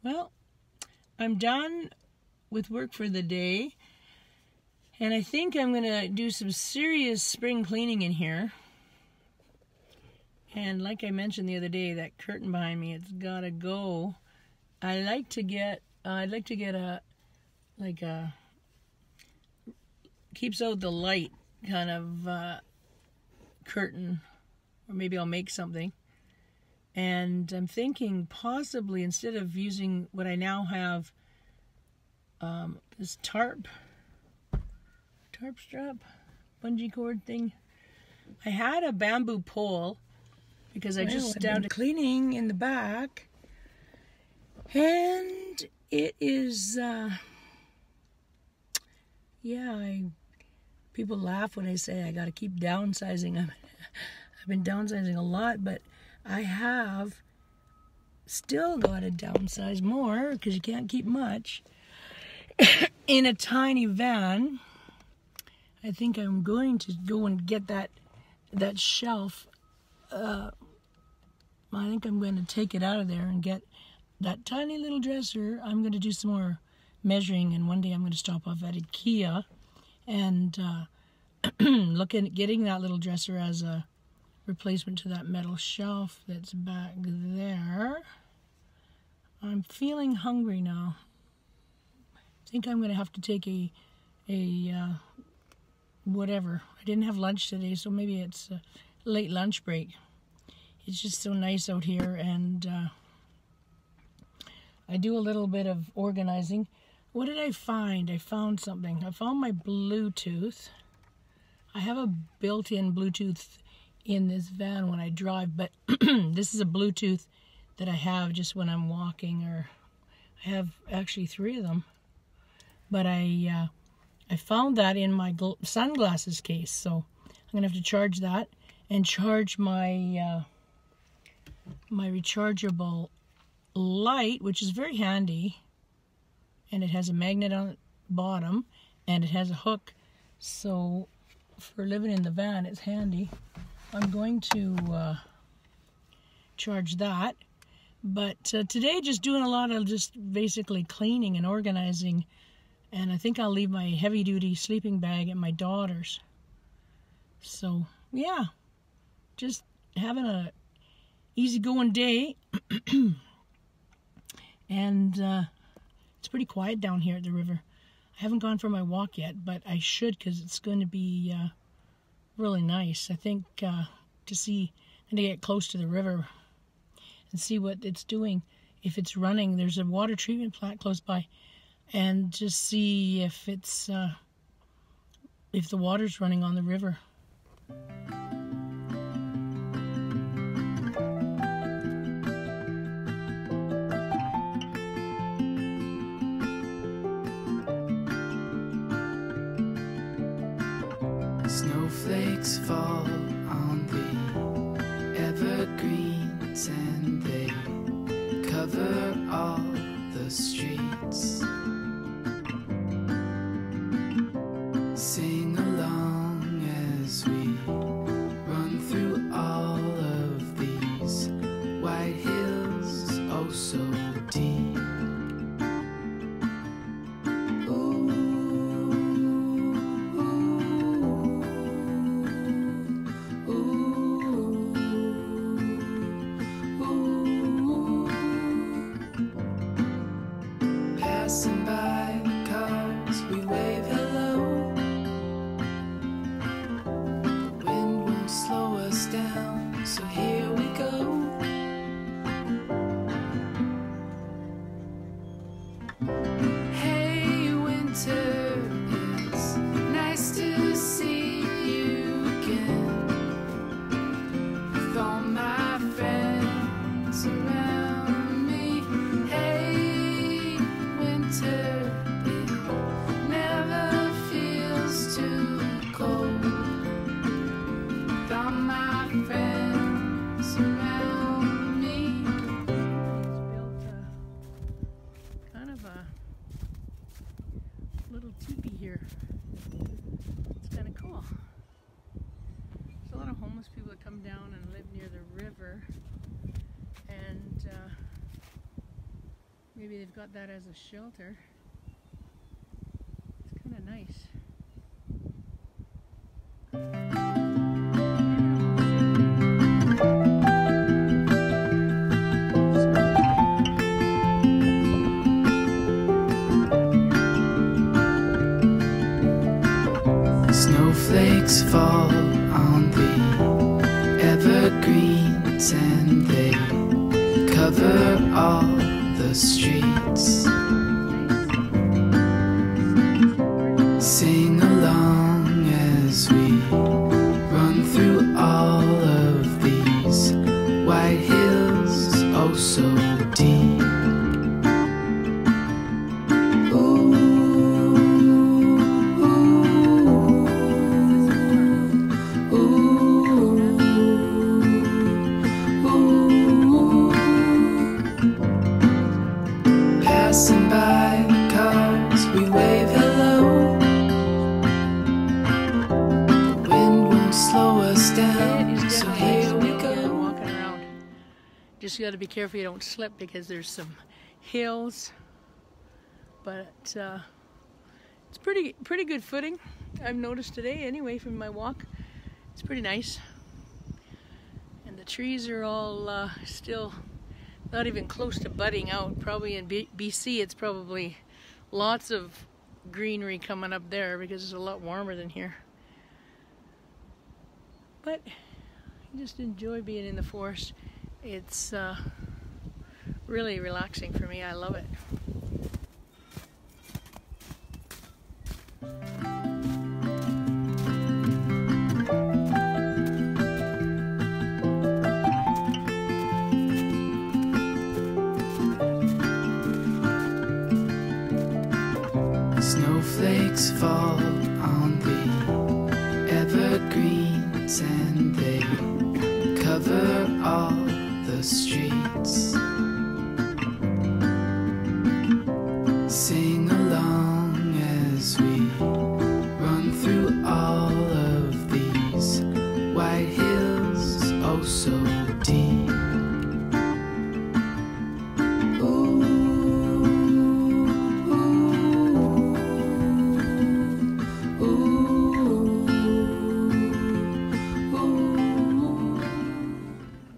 Well, I'm done with work for the day, and I think I'm going to do some serious spring cleaning in here. And like I mentioned the other day, that curtain behind me, it's got to go. I'd like to get a keeps out the light kind of curtain, or maybe I'll make something. And I'm thinking possibly instead of using what I now have, this tarp strap, bungee cord thing. I had a bamboo pole because I just started cleaning in the back, and it is, people laugh when I say I got to keep downsizing. I've been downsizing a lot, but I have still got to downsize more because you can't keep much in a tiny van. I think I'm going to go and get that shelf. I think I'm going to take it out of there and get that tiny little dresser. I'm going to do some more measuring, and one day I'm going to stop off at IKEA and look at getting that little dresser as a replacement to that metal shelf that's back there. I'm feeling hungry now. I think I'm going to have to take a whatever. I didn't have lunch today, so maybe it's a late lunch break. It's just so nice out here, and I do a little bit of organizing. What did I find? I found something. I found my Bluetooth. I have a built-in Bluetooth in this van when I drive, but this is a Bluetooth that I have just when I'm walking, or I have actually 3 of them. But I found that in my sunglasses case, so I'm gonna have to charge that and charge my my rechargeable light, which is very handy, and it has a magnet on the bottom and it has a hook, so for living in the van it's handy. I'm going to charge that, but today just doing a lot of just basically cleaning and organizing, and I think I'll leave my heavy-duty sleeping bag at my daughter's. So yeah, just having a easygoing day. And it's pretty quiet down here at the river. I haven't gone for my walk yet, but I should, because it's going to be really nice. I think to get close to the river and see what it's doing. If it's running, there's a water treatment plant close by, and just see if it's if the water's running on the river. Snowflakes fall on the evergreens and they cover all the streets. Sing along as we run through all of these white hills, oh so deep. Passing by the cars, we wave hello. The wind won't slow us down, so here we go. Hey winter, it's nice to see you again. With all my friends around me. Hey winter, it never feels too cold. With all my friends around me. Built kind of a little teepee here. It's kind of cool. There's a lot of homeless people that come down and live near the river, and Maybe they've got that as a shelter. It's kind of nice. Snowflakes fall on the evergreens and they cover all the streets. Sing along as we run through all of these white hills, oh so deep. Passing by cars, we wave hello. The wind won't slow us down, so here we go. Walking around. Just got to be careful you don't slip because there's some hills. But it's pretty good footing. I've noticed today anyway from my walk. It's pretty nice. And the trees are all still not even close to budding out. Probably in BC it's probably lots of greenery coming up there because it's a lot warmer than here. But I just enjoy being in the forest. It's really relaxing for me. I love it. Snowflakes fall on the evergreens and they cover all the streets.